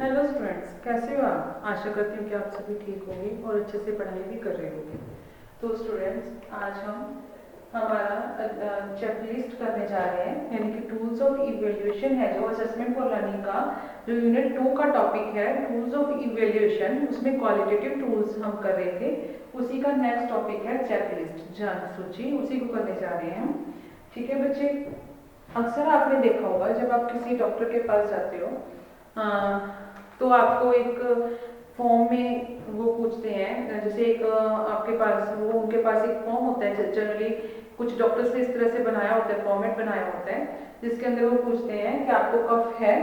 Hello students, कैसे हो आप? आशा करती हूँ कि आप सभी ठीक होंगे और अच्छे से पढ़ाई भी कर रहे होंगे। तो स्टूडेंट्स, आज हम हमारा चेकलिस्ट करने जा रहे हैं, यानी कि टूल्स ऑफ इवेल्युएशन है जो असेसमेंट फॉर लर्निंग का जो यूनिट 2 का टॉपिक है, टूल्स ऑफ इवेल्युएशन। उसमें क्वालिटेटिव टूल्स हम कर रहे थे, उसी का नेक्स्ट टॉपिक है चेकलिस्ट, जान सूची, उसी को करने जा रहे हैं हम। ठीक है बच्चे, अक्सर आपने देखा होगा जब आप किसी डॉक्टर के पास जाते हो तो आपको एक फॉर्म में वो पूछते हैं, जैसे एक आपके पास वो उनके पास एक फॉर्म होता है, जनरली कुछ डॉक्टर्स ने इस तरह से बनाया होता है, फॉर्मेट बनाया होता है, जिसके अंदर वो पूछते हैं कि आपको कफ है।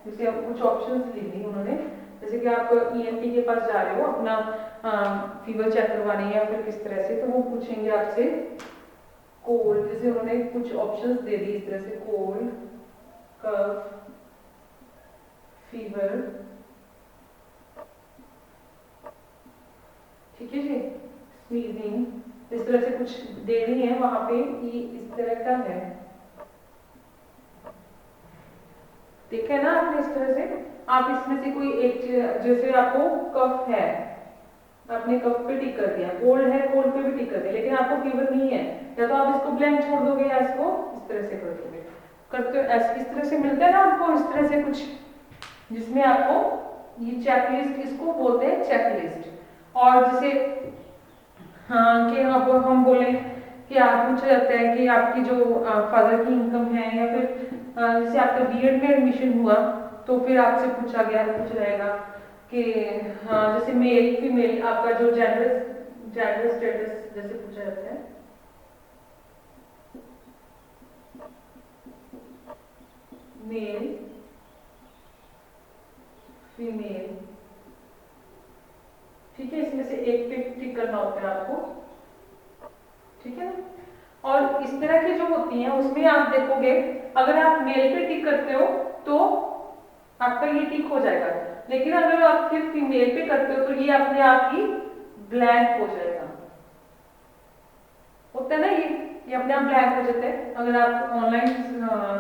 जैसे अब कुछ ऑप्शंस ली थी उन्होंने, जैसे कि आप ईएनटी के पास जा रहे हो अपना फीवर चेक करवाने या फिर किस तरह से, तो वो पूछेंगे आपसे कोल्ड, जैसे उन्होंने कुछ ऑप्शंस दे दी इस तरह से, कोल्ड, कफ, फीवर, ठीक है जी, स्नीजिंग, इस तरह से कुछ दे रही है वहां पे, ये इस तरह का है, देखा है ना आपने? इस तरह से आप इसमें से कोई एक, जैसे आपको कफ है, आपने कफ पे टिक कर दिया, कोल्ड है, कोल्ड पे भी टिक कर दिया, लेकिन आपको फीवर नहीं है, या तो आप इसको ब्लैंक छोड़ दोगे या इसको इस तरह से कर दोगे, करते इस तरह से मिलता है ना आपको, इस तरह से कुछ, जिसमें आपको ये चेकलिस्ट, इसको बोलते हैं चेकलिस्ट। और जैसे हाँ कि अब हम बोले कि आप पूछा जाता है कि आपकी जो फादर की इनकम है, या फिर जैसे आपका बीएड में एडमिशन हुआ तो फिर आपसे पूछ जाएगा कि हाँ, जैसे मेल फीमेल आपका जो जेंडर जेंडर स्टेटस जैसे पूछा जाता है, मेल फीमेल, ठीक है, इसमें से एक पे टिक करना होता है आपको, ठीक है ना। और इस तरह की जो होती हैं उसमें आप देखोगे, अगर आप मेल पे टिक करते हो तो आपका ये टिक हो जाएगा, लेकिन अगर आप फिर फीमेल पे करते हो तो ये अपने आप ही ब्लैंक हो जाएगा, होता है ना, ये अपने आप ब्लैंक हो जाता है अगर आप ऑनलाइन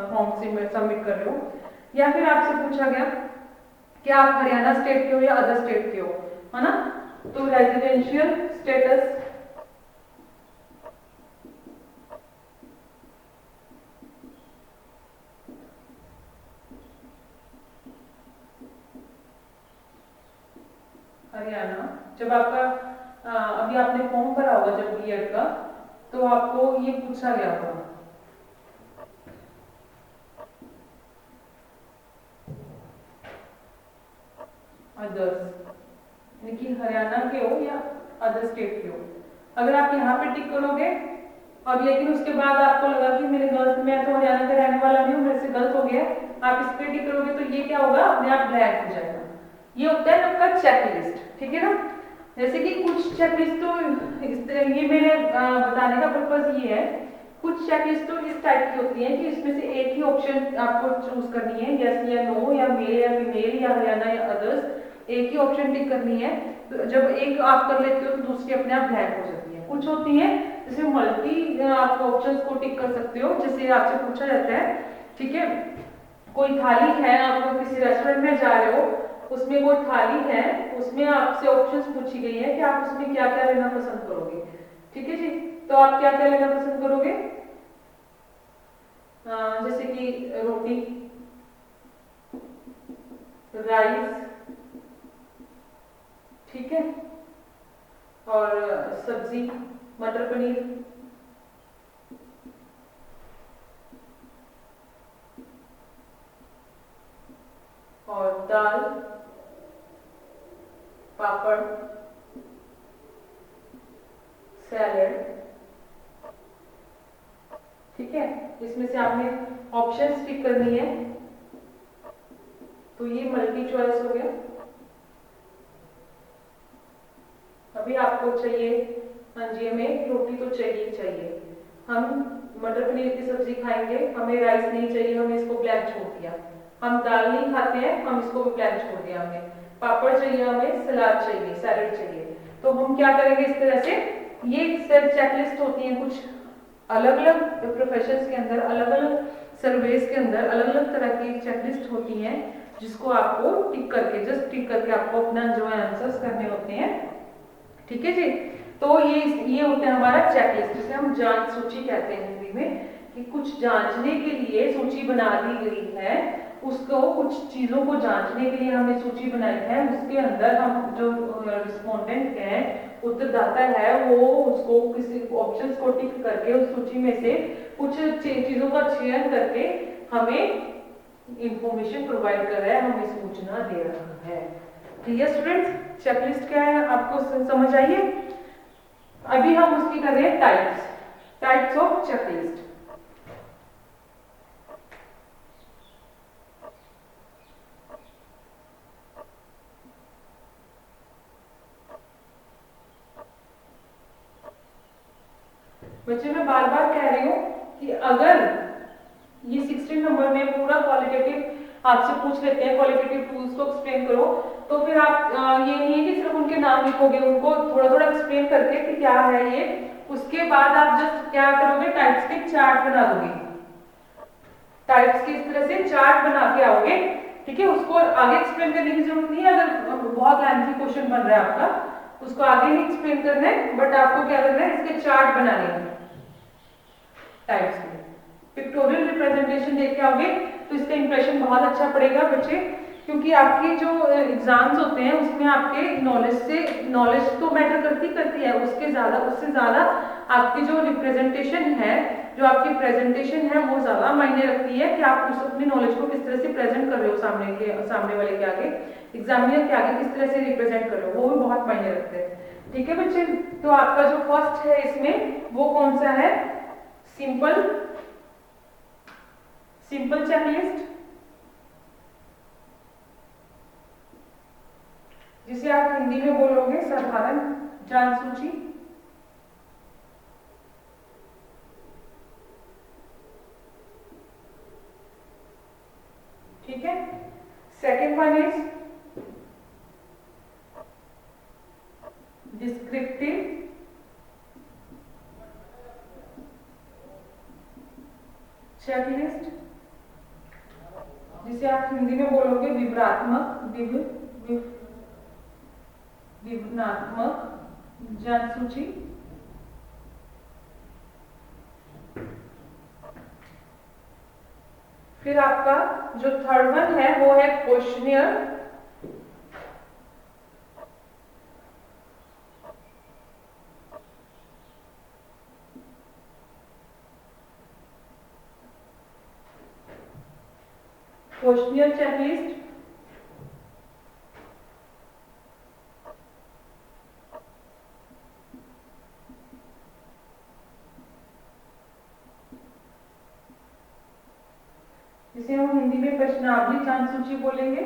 फॉर्म से सबमिट कर रहे हो। या फिर आपसे पूछा गया कि आप हरियाणा स्टेट के हो या अदर स्टेट के हो, है ना, तो रेजिडेंशियल स्टेटस, हरियाणा, जब आपका अभी आपने फॉर्म भरा होगा जब बीएड का, तो आपको ये पूछा गया होगा, अदर्स, यानी कि हरियाणा के हो या अदर स्टेट के हो। अगर आप यहाँ पे टिक करोगे और लेकिन उसके बाद आपको लगा कि मेरे गलत, मैं तो हरियाणा का रहने वाला नहीं हूँ, मेरे से गलत हो गया, आप इस पे टिक करोगे तो ये क्या होगा, अपने आप ब्लैंक हो जाएगा। ये होता है आपका चेकलिस्ट, ठीक है ना। जैसे कि कुछ चेकलिस्ट तो इस तरह, ये मेरे बताने का पर्पज ये है, कुछ चेकलिस्ट तो इस टाइप की होती है कि इसमें से एक ही ऑप्शन आपको चूज करनी है, यस या नो, या मेल या फीमेल, या हरियाणा या अदर्स, एक ही ऑप्शन टिक करनी है। तो जब एक आप कर लेते हो तो दूसरी अपने आप ब्लैंक हो जाती है। कुछ होती है जैसे मल्टी, आप ऑप्शंस को टिक कर सकते हो, जैसे आपसे पूछा जाता है, ठीक है, कोई थाली है, आप किसी रेस्टोरेंट में जा रहे हो, उसमें कोई थाली है, उसमें आपसे ऑप्शंस पूछी गई है कि आप उसमें क्या क्या लेना पसंद करोगे, ठीक है जी। तो आप क्या क्या लेना पसंद करोगे, जैसे कि रोटी, राइस, ठीक है, और सब्जी, मटर पनीर, और दाल, पापड़, सैलेड, ठीक है। इसमें से आपने ऑप्शंस पिक करनी है, तो ये मल्टी चॉइस हो गया। अभी आपको चाहिए, हाँ जी, हमें रोटी तो चाहिए चाहिए, हम मटर पनीर की सब्जी खाएंगे, हमें राइस नहीं चाहिए, हमने इसको ब्लैंक छोड़ दिया, हम दाल नहीं खाते हैं, हम इसको भी ब्लैंक छोड़ दिया, हमने पापड़ चाहिए, हमें सलाद चाहिए, सैलेड चाहिए। तो हम क्या करेंगे इस तरह से, ये चेकलिस्ट होती है, कुछ अलग अलग प्रोफेशंस के अंदर अलग अलग सर्वेस के अंदर अलग अलग तरह की चेकलिस्ट होती हैं जिसको आपको टिक करके, जस्ट टिक करके आपको अपना जो है आंसर्स करने होते हैं। ठीक है जी। तो ये होता है हमारा चेकलिस्ट, जिसे हम जांच सूची कहते हैं हिंदी में, कि कुछ जांचने के लिए सूची बना दी गई है, उसको कुछ चीजों को जांचने के लिए हमने सूची बनाई है। उसके अंदर हम जो रिस्पोंडेंट है, उत्तरदाता है, वो उसको किसी ऑप्शंस को टिक करके उस सूची में से कुछ चीजों का चयन करके हमें इंफॉर्मेशन प्रोवाइड कर रहा है, हमें सूचना दे रहा है। ठीक है स्टूडेंट्स, चेकलिस्ट क्या है आपको समझ आइए। अभी हम उसकी कर रहे हैं टाइप्स ऑफ चेकलिस्ट। बच्चे मैं बार बार कह रही हूं कि अगर ये 16 नंबर में पूरा क्वालिटेटिव आपसे पूछ लेते हैं, क्वालिटेटिव टूल्स को एक्सप्लेन करो, तो फिर आप ये नहीं है कि सिर्फ उनके नाम लिखोगे, उनको थोड़ा थोड़ा एक्सप्लेन करके कि क्या है ये, उसके बाद आप जस्ट क्या करोगे, टाइप्स के चार्ट बना दोगे, टाइप्स की इस तरह से चार्ट बना के आओगे। ठीक है, उसको आगे एक्सप्लेन करने की जरूरत नहीं है। अगर बहुत लेंथी क्वेश्चन बन रहा है आपका, उसको आगे नहीं एक्सप्लेन करना है, बट आपको क्या करना है, इसके चार्ट बनाने हैं टाइप्स के। पिक्टोरियल रिप्रेजेंटेशन देख के आओगे तो इसका इंप्रेशन बहुत अच्छा पड़ेगा बच्चे, क्योंकि आपके जो एग्जाम्स होते हैं उसमें आपके नॉलेज तो मैटर करती है, उससे ज्यादा आपकी जो रिप्रेजेंटेशन है, जो आपकी प्रेजेंटेशन है, वो ज्यादा मायने रखती है कि आप उस अपनी नॉलेज को किस तरह से प्रेजेंट कर रहे हो सामने वाले के आगे, एग्जामिनर के आगे किस तरह से रिप्रेजेंट कर रहे हो, वो भी बहुत मायने रखते हैं। ठीक है बच्चे, तो आपका जो फर्स्ट है इसमें वो कौन सा है, सिंपल चेकलिस्ट, जिसे आप हिंदी में बोलोगे साधारण जांच सूची। ठीक है, second one is descriptive checklist, जिसे आप हिंदी में बोलोगे विवरणात्मक जांच सूची। फिर आपका जो थर्ड वन है वो है क्वेश्चनियर, क्वेश्चनियर चेकलिस्ट, जिसे हम हिंदी में प्रश्नावली जांच सूची बोलेंगे।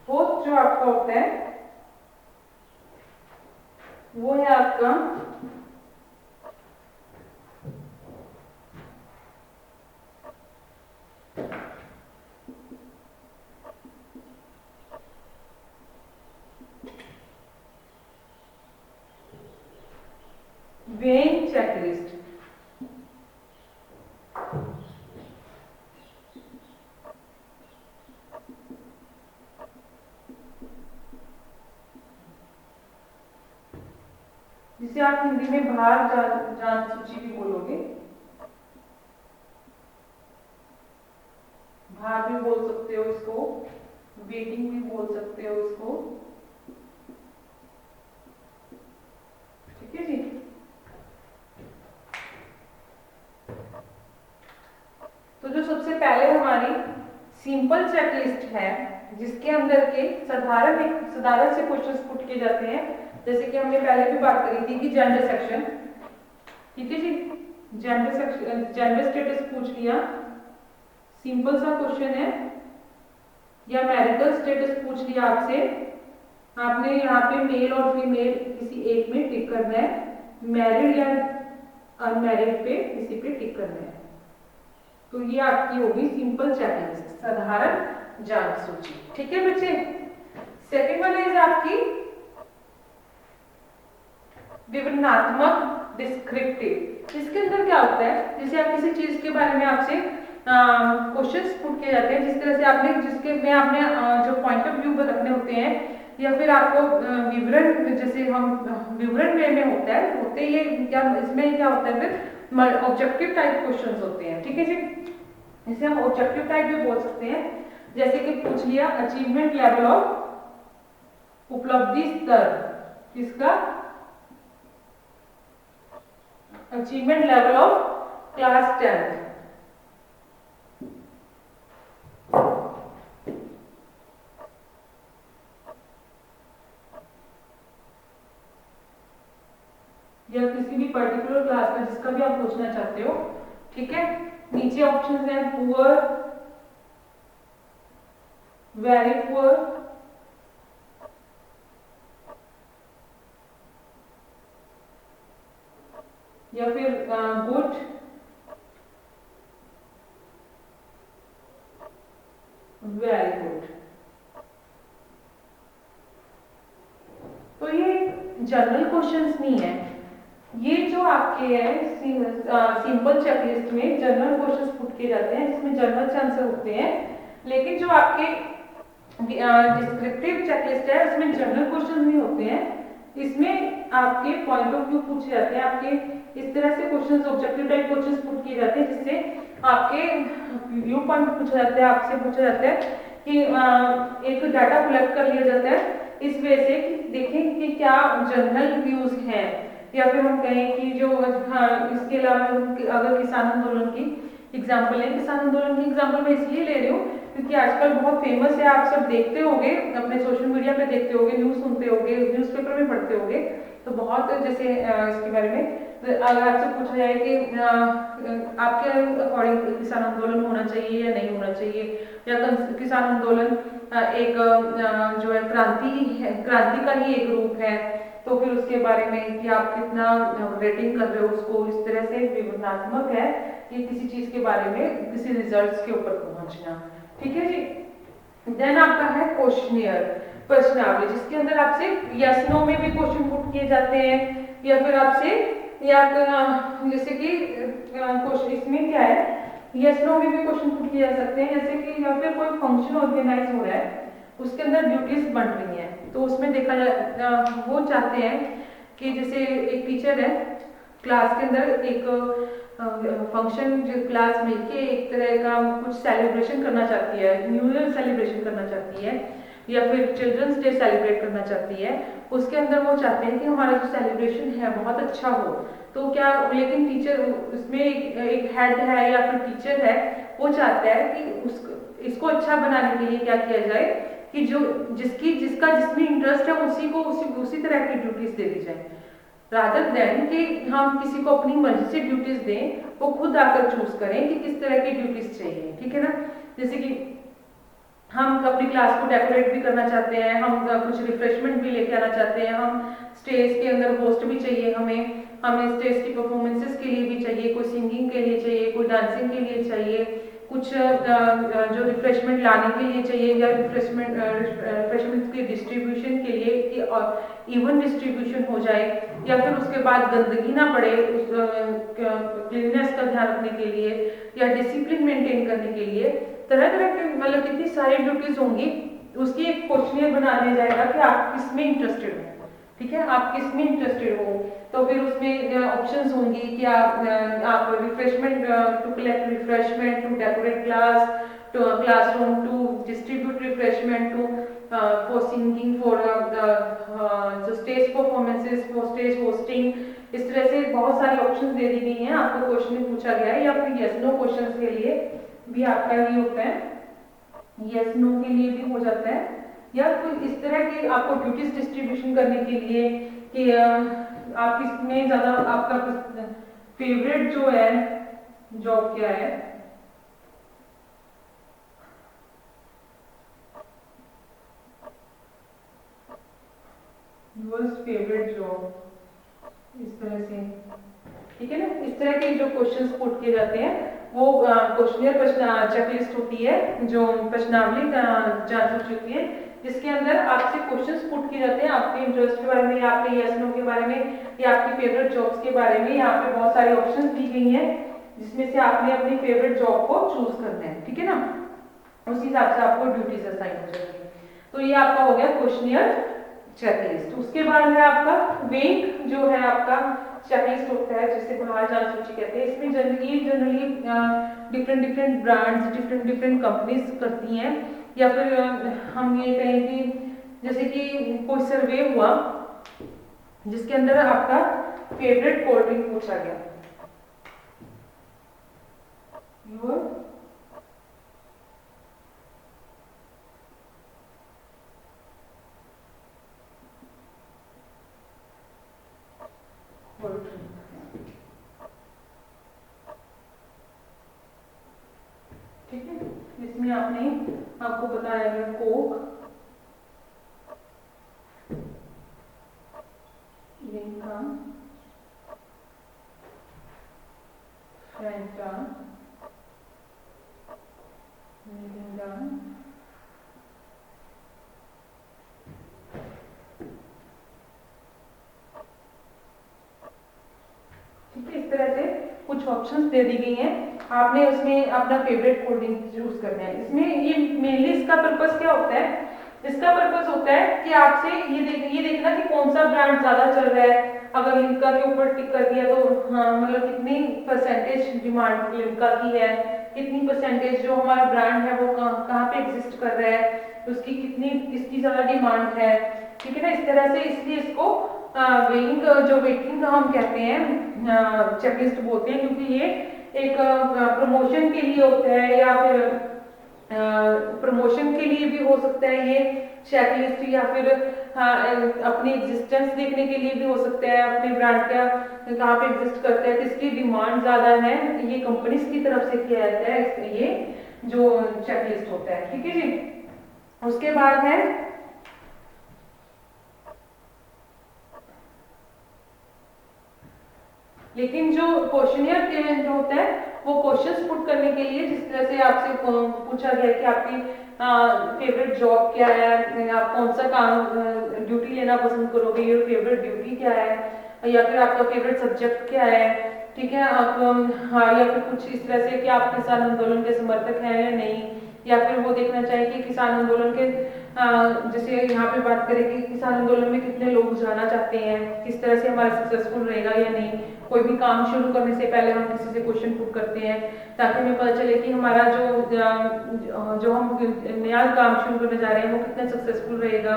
फोर्थ जो आपका होता है वो है आपका वेइंग चेकलिस्ट। जिसे आप हिंदी में भार जांच सूची भी बोलोगे, भार भी बोल सकते हो इसको, वेटिंग भी बोल सकते हो इसको। ठीक है जी। तो जो सबसे पहले हमारी सिंपल चेकलिस्ट है, जिसके अंदर के साधारण से क्वेश्चंस पुट किए जाते हैं, जैसे कि हमने पहले भी बात करी थी कि जेंडर सेक्शन। ठीक है जी, जेंडर स्टेटस पूछ लिया, सिंपल सा क्वेश्चन है, या मैरिटल स्टेटस पूछ लिया आपसे, आपने यहाँ पे मेल और फीमेल किसी एक में टिक करना है, मैरिड या अनमैरिड पे किसी पे टिक करना है। तो ये आपकी होगी सिंपल चेकलिस्ट, साधारण जान सूची। ठीक है बच्चे। सेकंड वाला इज आपकी विवरणात्मक डिस्क्रिप्टिव। इसके अंदर क्या होता है, जैसे आप किसी चीज के बारे में आपसे क्वेश्चंस पुट किए जाते हैं, जिस तरह से आपने जिसके में आपने जो पॉइंट ऑफ व्यू रखने होते हैं, या फिर आपको विवरण, जैसे हम विवरण वे में होते ये क्या, इसमें क्या होता है फिर ऑब्जेक्टिव टाइप क्वेश्चंस होते हैं। ठीक है जी। इसे हम ऑब्जेक्टिव टाइप भी बोल सकते हैं। जैसे कि पूछ लिया अचीवमेंट लेवल ऑफ उपलब्धि स्तर, किसका, अचीवमेंट लेवल ऑफ क्लास 10। या किसी भी पर्टिकुलर क्लास का जिसका भी आप पूछना चाहते हो। ठीक है। नीचे ऑप्शंस हैं पुअर, वेरी पुअर, या फिर गुड, वेरी गुड। तो ये जनरल क्वेश्चंस नहीं है, ये जो आपके है सिंपल चेकलिस्ट में जनरल क्वेश्चंस पुट किए जाते हैं, जिसमें जनरल आंसर होते हैं। लेकिन जो आपके डिस्क्रिप्टिव चेकलिस्ट है उसमें जनरल क्वेश्चंस नहीं होते हैं, इसमें आपके पॉइंट ऑफ व्यू पूछे जाते हैं, आपके इस तरह से questions, objective type questions put किए जाते हैं, जिससे आपके व्यू पॉइंट पूछा जाता है, आपसे पूछा जाता है कि एक डाटा कलेक्ट कर लिया जाता है इस वजह से कि देखें कि क्या जनरल व्यूज हैं, या फिर हम कहें कि जो इसके अलावा अगर किसान आंदोलन की एग्जाम्पल है, किसान आंदोलन की एग्जाम्पल मैं इसलिए ले रही हूँ क्योंकि आजकल बहुत फेमस है, आप सब देखते होंगे, अपने सोशल मीडिया पे देखते होंगे, न्यूज़ सुनते होंगे, न्यूज़पेपर में पढ़ते होंगे, तो बहुत जैसे इसके बारे में अगर आपसे पूछा जाए कि आपके अकॉर्डिंग किसान आंदोलन होना चाहिए या नहीं होना चाहिए, या किसान आंदोलन एक जो है क्रांति का ही एक रूप है, तो फिर उसके बारे में कि आप कितना रेटिंग कर रहे हो उसको, इस तरह से विवरणात्मक है कि किसी चीज के बारे में किसी रिजल्ट्स के ऊपर पहुंचना। ठीक है जी। देन आपका है क्वेश्चनियर, प्रश्नावली, जिसके अंदर आपसे यस नो में भी क्वेश्चन पुट किए जाते हैं, या फिर आपसे या जैसे कि क्वेश्चन इसमें क्या है, यस नो में भी क्वेश्चन पुट किए जा सकते हैं, जैसे कि या फिर कोई फंक्शन ऑर्गेनाइज हो रहा है, उसके अंदर ड्यूटीज बन रही हैं, तो उसमें देखा जाए वो चाहते हैं कि जैसे एक टीचर है, क्लास के अंदर एक फंक्शन जो क्लास मिलके एक तरह का कुछ सेलिब्रेशन करना चाहती है, न्यू ईयर सेलिब्रेशन करना चाहती है, या फिर चिल्ड्रंस डे सेलिब्रेट करना चाहती है, उसके अंदर वो चाहते हैं कि हमारा जो सेलिब्रेशन है बहुत अच्छा हो, तो क्या, लेकिन टीचर उसमें एक हेड है या फिर टीचर है, वो चाहता है कि इसको अच्छा बनाने के लिए क्या किया जाए कि जो जिसमें इंटरेस्ट है उसी को उसी तरह की ड्यूटीज दे दी जाए, रादर देन कि हम किसी को अपनी मर्जी से ड्यूटीज दें, वो खुद आकर चूज करें कि किस तरह की ड्यूटीज चाहिए। ठीक है ना। जैसे कि हम अपनी क्लास को डेकोरेट भी करना चाहते हैं, हम कुछ रिफ्रेशमेंट भी लेके आना चाहते हैं, हम स्टेज के अंदर होस्ट भी चाहिए, हमें स्टेज की परफॉर्मेंसेस के लिए भी चाहिए, कोई सिंगिंग के लिए चाहिए, कोई डांसिंग के लिए चाहिए, कुछ जो रिफ्रेशमेंट लाने के लिए चाहिए, या रिफ्रेशमेंट के डिस्ट्रीब्यूशन के लिए कि इवन डिस्ट्रीब्यूशन हो जाए, या फिर उसके बाद गंदगी ना पड़े, क्लीननेस का ध्यान रखने के लिए, या डिसिप्लिन मेंटेन करने के लिए, तरह तरह के मतलब कितनी सारी ड्यूटीज होंगी, उसकी एक क्वेश्चनियर बना दिया जाएगा कि आप किसमें इंटरेस्टेड हो। ठीक है, आप किसमें इंटरेस्टेड हो, तो फिर उसमें ऑप्शंस होंगी कि आप refreshment, to collect refreshment, to decorate classroom, to distribute refreshment, to for singing, for जो stage performances, for stage hosting, इस तरह से बहुत सारी ऑप्शंस दे दी गई हैं, आपको क्वेश्चन में पूछा गया है, या फिर यस नो क्वेश्चन के लिए भी आपका ये होता है, यस नो के लिए भी हो जाता है, या कोई इस तरह की आपको ड्यूटीज डिस्ट्रीब्यूशन करने के लिए कि आप किसमें ज्यादा, आपका फेवरेट जो है जॉब क्या है, वर्स्ट फेवरेट जॉब, इस तरह से। ठीक है ना, इस तरह के जो क्वेश्चंस पुट किए जाते हैं वो क्वेश्चनियर चेकलिस्ट होती है, जो प्रश्नावली जांच होती है, जिसके अंदर आपसे क्वेश्चंस पुट किए जाते हैं आपके इंटरेस्ट के बारे में, आपके यस नो के बारे में, या आपकी फेवरेट जॉब्स के बारे में। यहाँ पे बहुत सारे ऑप्शंस दी गई हैं जिसमें से आपने अपनी फेवरेट जॉब को चूज करना है, ठीक है ना। उसी हिसाब से आपको ड्यूटीज असाइन हो जाएगी। तो ये आपका हो गया क्वेश्चनियर चेकलिस्ट। उसके बाद है आपका वेइंग, जो है आपका चेकलिस्ट होता है जिसे बाहर जांच सूची कहते हैं। इसमें generally different different brands, different different companies करती हैं, या फिर हम ये कहें कि जैसे कि कोई सर्वे हुआ जिसके अंदर आपका फेवरेट कोल्ड ड्रिंक पूछा गया, योर कोल्ड ड्रिंक, ठीक है। इसमें आपको बताया गया कोक, लिम्का, फैंटा, मिरिंडा, ठीक है। इस तरह से कुछ ऑप्शंस दे दी गई हैं, आपने उसमें अपना फेवरेट कोल्ड ड्रिंक चूज करना है। इसमें ये मेनली इसका पर्पस क्या होता है, इसका पर्पस होता है कि आपसे ये देखना कि कौन सा ब्रांड ज्यादा चल रहा है। अगर लिम्का के ऊपर टिक कर दिया तो हाँ, मतलब कितनी परसेंटेज डिमांड लिम्का की है, कितनी परसेंटेज जो हमारा ब्रांड है वो कहाँ पे एग्जिस्ट कर रहा है, उसकी कितनी इसकी ज्यादा डिमांड है, ठीक है ना। इस तरह से इसलिए इसको वेइंग, जो वेटिंग हम कहते हैं, चेकलिस्ट बोलते हैं, क्योंकि ये एक प्रमोशन के लिए होता है, या फिर प्रमोशन के लिए भी हो सकता है ये चेकलिस्ट, या फिर अपनी एग्जिस्टेंस देखने के लिए भी हो सकता है, अपने ब्रांड का कहाँ पे एग्जिस्ट करता है, किसकी डिमांड ज्यादा है, ये कंपनीज की तरफ से किया जाता है ये जो चेकलिस्ट होता है, ठीक है जी। उसके बाद है लेकिन जो क्वेश्चनियर जो होता है वो क्वेश्चंस पुट करने के लिए, जिस तरह से आपसे पूछा गया कि आपकी फेवरेट जॉब क्या है, आप कौन सा काम ड्यूटी लेना पसंद करोगे, योर फेवरेट ड्यूटी क्या है, या फिर आपका फेवरेट सब्जेक्ट क्या है, ठीक है। आप हाँ, या फिर कुछ इस तरह से कि आप किसान आंदोलन के समर्थक हैं या नहीं, या फिर वो देखना चाहिए कि किसान आंदोलन के जैसे यहाँ पे बात करें कि किसान आंदोलन में कितने लोग जाना चाहते हैं, किस तरह से हमारा सक्सेसफुल रहेगा या नहीं। कोई भी काम शुरू करने से पहले हम किसी से क्वेश्चन पुट करते हैं ताकि हमें पता चले कि हमारा जो हम नया काम शुरू करने जा रहे हैं वो कितना सक्सेसफुल रहेगा।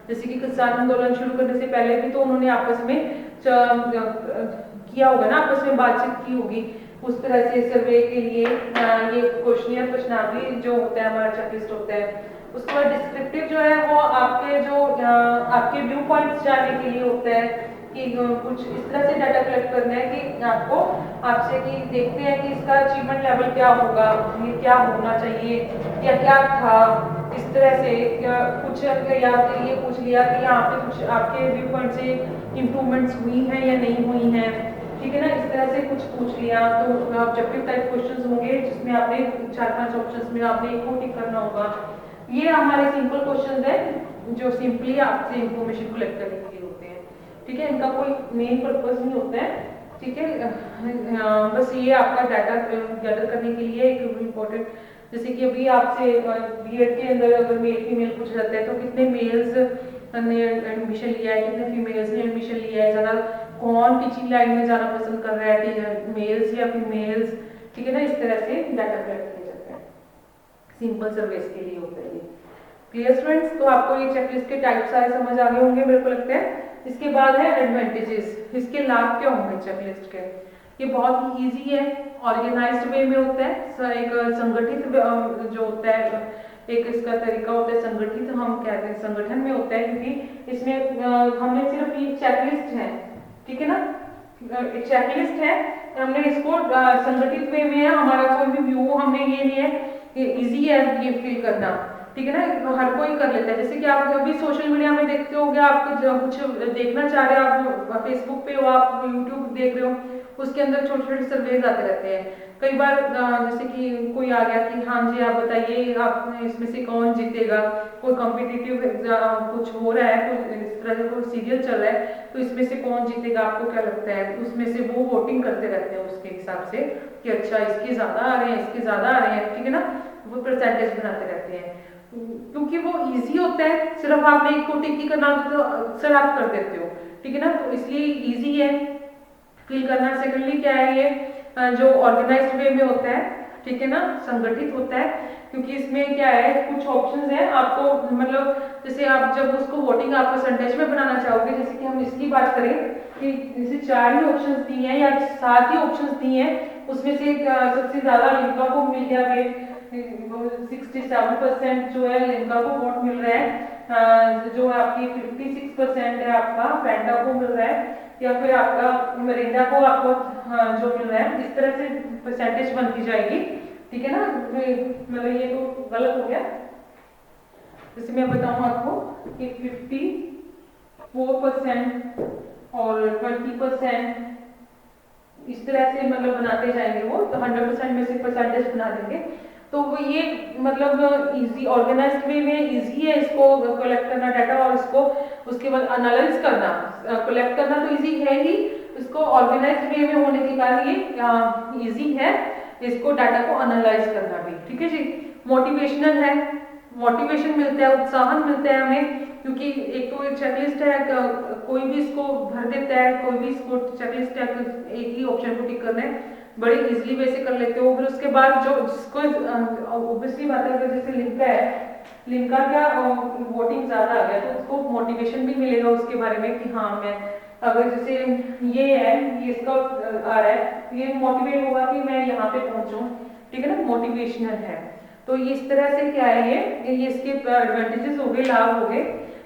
जैसे कि किसान आंदोलन शुरू करने से पहले भी तो उन्होंने आपस में किया होगा ना, आपस में बातचीत की होगी। उस तरह से सर्वे के लिए ये क्वेश्चनियर प्रश्नावली जो होता है हमारा चेकलिस्ट होता है। उसके बाद डिस्क्रिप्टिव जो है वो आपके व्यू पॉइंट्स जानने के लिए होता है कि कुछ इस तरह से डाटा कलेक्ट करना है कि आपसे कि देखते हैं कि इसका अचीवमेंट लेवल क्या होगा, ये क्या होना चाहिए या क्या था। इस तरह से कुछ या ये पूछ लिया कि यहाँ पे कुछ आपके व्यू पॉइंट से इम्प्रूवमेंट्स हुई हैं या नहीं हुई हैं, ठीक है ना। इस तरह से कुछ पूछ लिया तो ऑब्जेक्टिव टाइप क्वेश्चंस होंगे जिसमें आपने 4-5 ऑप्शंस में आपने एक को टिक करना होगा। ये हमारे सिंपल क्वेश्चंस हैं जो सिंपली आपसे इंफॉर्मेशन कलेक्ट करने के लिए होते हैं, ठीक है। इनका कोई मेन पर्पस नहीं होता है, ठीक है। बस ये आपका डाटा गैदर करने के लिए एक इम्पोर्टेंट, जैसे कि अभी आपसे बीएड के अंदर अगर मेल फीमेल पूछा जाता है तो कितने मेल्स ने एडमिशन लिया है, कितने फीमेल्स ने एडमिशन लिया है, ज़्यादा कौन टीचिंग लाइन में जाना पसंद कर रहा है, मेल्स या फीमेल्स, ठीक है ना। इस तरह से डाटा कलेक्ट किया जाता है, सिंपल सर्विस के लिए होता है ये। क्लियर स्टूडेंट्स, तो आपको ये चेकलिस्ट के टाइप सारे समझ आ गए होंगे मेरे को लगता है। इसके बाद है एडवांटेजेस, इसके लाभ क्या होंगे चेकलिस्ट के। ये बहुत ही इजी है, ऑर्गेनाइज्ड वे में होता है, एक संगठित जो होता है, एक इसका तरीका होता है संगठित, हम कहते हैं संगठन में होता है, क्योंकि इसमें हमने सिर्फ ये चेकलिस्ट है, ठीक है ना, एक चेकलिस्ट है, हमने इसको संगठित वे में है, हमारा कोई भी व्यू हमने ये नहीं है, इजी है ये फिल करना, ठीक है ना, हर कोई कर लेता है। जैसे कि आप अभी सोशल मीडिया में देखते होगे, आप कुछ देखना चाह रहे हो, आप फेसबुक पे हो, आप यूट्यूब देख रहे हो, उसके अंदर छोटे छोटे सर्वेज आते रहते हैं। कई बार जैसे कि कोई आ गया कि हाँ जी आप बताइए आप इसमें से कौन जीतेगा, कोई कॉम्पिटिटिव कुछ हो रहा है, कोई इस तरह से कोई सीरियल चल रहा है, तो इसमें से कौन जीतेगा आपको क्या लगता है, उसमें से वो वोटिंग करते रहते हैं उसके हिसाब से कि अच्छा इसके ज्यादा आ रहे हैं, इसके ज्यादा आ रहे हैं, ठीक है ना, वो परसेंटेज बनाते रहते हैं। क्योंकि वो इजी होता है, सिर्फ आपने एक को टिक ही करना तो अक्सर आप कर देते हो, ठीक है ना, तो इसलिए इजी है फिल करना। सेकेंडली क्या है, ये जो ऑर्गेनाइज्ड वे में होता है, ठीक है ना, संगठित होता है, क्योंकि इसमें क्या है कुछ ऑप्शंस हैं आपको, मतलब जैसे आप जब उसको वोटिंग आप परसेंटेज में बनाना चाहोगे, जैसे कि हम इसकी बात करें कि जैसे 4 ही ऑप्शंस दिए हैं या 7 ही ऑप्शंस दिए हैं, उसमें से सबसे ज्यादा लिम्का को मिल गया वेट, 67% जो है लिम्का को वोट मिल रहा है, जो आपकी 56% है आपका फैंटा को मिल रहा है, या फिर आपका मरिंडा को आपको जो मिल रहा है, इस तरह से परसेंटेज बनती जाएगी, ठीक है ना। मतलब ये तो गलत हो गया, जैसे मैं बताऊं आपको कि 54% और 20% इस तरह से मतलब बनाते जाएंगे वो, तो 100% में से परसेंटेज बना देंगे। तो वो ये मतलब इजी ऑर्गेनाइज्ड वे में इजी है इसको कलेक्ट करना डाटा, और इसको उसके बाद एनालाइज करना, कलेक्ट करना तो इजी है ही, इसको ऑर्गेनाइज्ड वे में होने के कारण ये इजी है इसको डाटा को एनालाइज करना भी, ठीक है जी। मोटिवेशनल है, मोटिवेशन मिलता है, उत्साहन मिलता है हमें, क्योंकि एक तो चेकलिस्ट है, कोई भी इसको भर देता है, कोई भी इसको चेकलिस्ट है, एक ही ऑप्शन को टिक करना है, बड़े इजीली वैसे कर लेते हो। फिर उसके बाद जो जिसको ऑब्वियसली बात है, अगर जैसे लिंका है, लिंका क्या वोटिंग ज्यादा आ गया तो उसको मोटिवेशन भी मिलेगा उसके बारे में कि हाँ मैं, अगर जैसे ये है, ये इसका आ रहा है, ये मोटिवेट होगा कि मैं यहाँ पे पहुंचूं, ठीक है ना, मोटिवेशनल है। तो ये इस तरह से क्या है, ये इसके एडवांटेजेस हो गए, लाभ हो गए।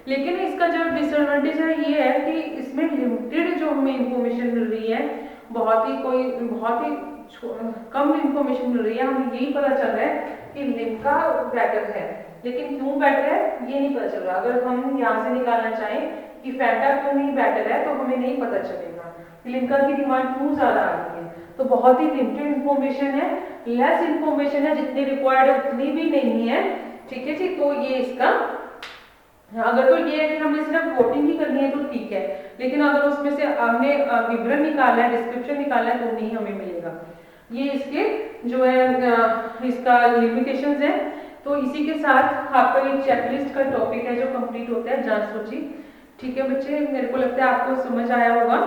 लेकिन इसका जो डिसएडवांटेज है ये है कि इसमें लिमिटेड जो हमें इंफॉर्मेशन मिल रही है, बहुत ही कम इंफॉर्मेशन मिल रही है। हमें यही पता चल रहा है कि लिम्का बेटर है, लेकिन क्यों बेटर है ये नहीं पता चल रहा। अगर हम यहाँ से निकालना चाहें कि फैंटा क्यों नहीं बेटर है, तो हमें नहीं पता चलेगा कि लिम्का की डिमांड क्यों ज्यादा आ रही है। तो बहुत ही लिमिटेड इंफॉर्मेशन है, लेस इंफॉर्मेशन है, जितनी रिक्वायर्ड है उतनी भी नहीं है, ठीक है जी। तो ये इसका अगर तो ये है कि हमें सिर्फ वोटिंग ही करनी है तो ठीक है, लेकिन अगर उसमें से हमने विवरण निकालना है, डिस्क्रिप्शन निकालना है, तो नहीं हमें मिलेगा। ये इसके जो है इसका लिमिटेशंस है। तो इसी के साथ आपका ये चेकलिस्ट का टॉपिक है जो कंप्लीट होता है, जांच सूची। ठीक है बच्चे, मेरे को लगता है आपको समझ आया होगा।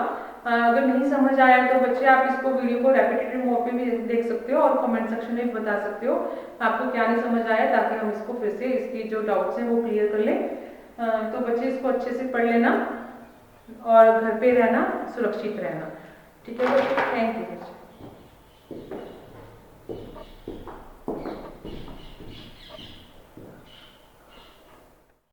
अगर नहीं समझ आया तो बच्चे आप इसको वीडियो को रेपिटेटिव मोड पे भी देख सकते हो और कमेंट सेक्शन में बता सकते हो आपको क्या नहीं समझ आया, ताकि हम इसको फिर से इसकी जो डाउट्स हैं वो क्लियर कर लें। तो बच्चे इसको अच्छे से पढ़ लेना और घर पे रहना, सुरक्षित रहना। ठीक है बच्चे, थैंक यू बच्चे।